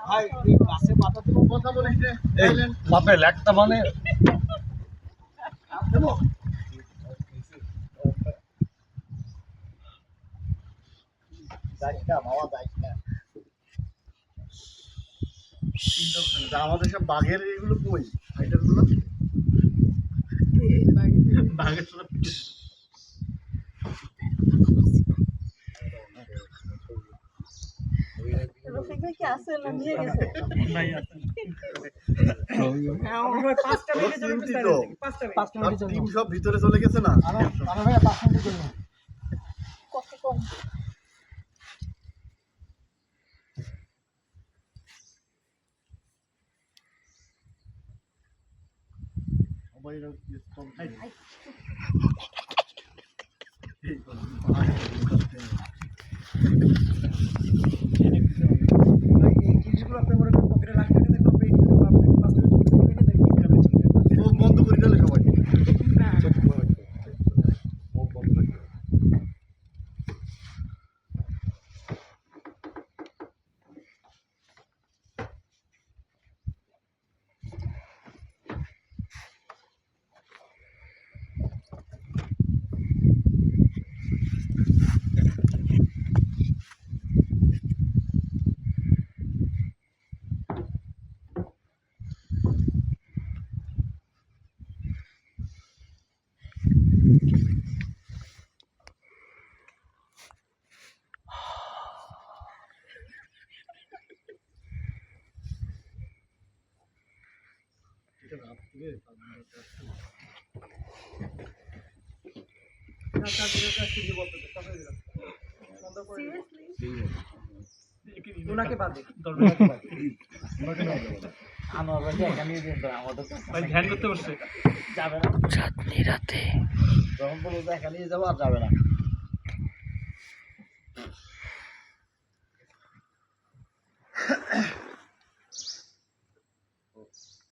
ভাই এই গাছে পাতা তুমি কথা বলিস রে বাপে লেখটা মানে আমাদের সব বাঘের এগুলো কই ফাইটার গুলো বাঘের সব রফিক ভাই কি আছে না নিয়ে গেছে? নাই আছে আমরা 5টা মিনিটে যাবে 5টা মিনিটে টিম সব ভিতরে চলে গেছে না আরে ভাই 5 মিনিটের জন্য কত কম সবাই কম খাই বন্ধ করে দিলে সবাই ওনাকে বাদে আমার ভাই এখানে দিন আমাদের ভাই ধ্যান করতে বসছে যাবে না চাঁদনি রাতে যখন বলবো এখানে যাবো আর যাবে না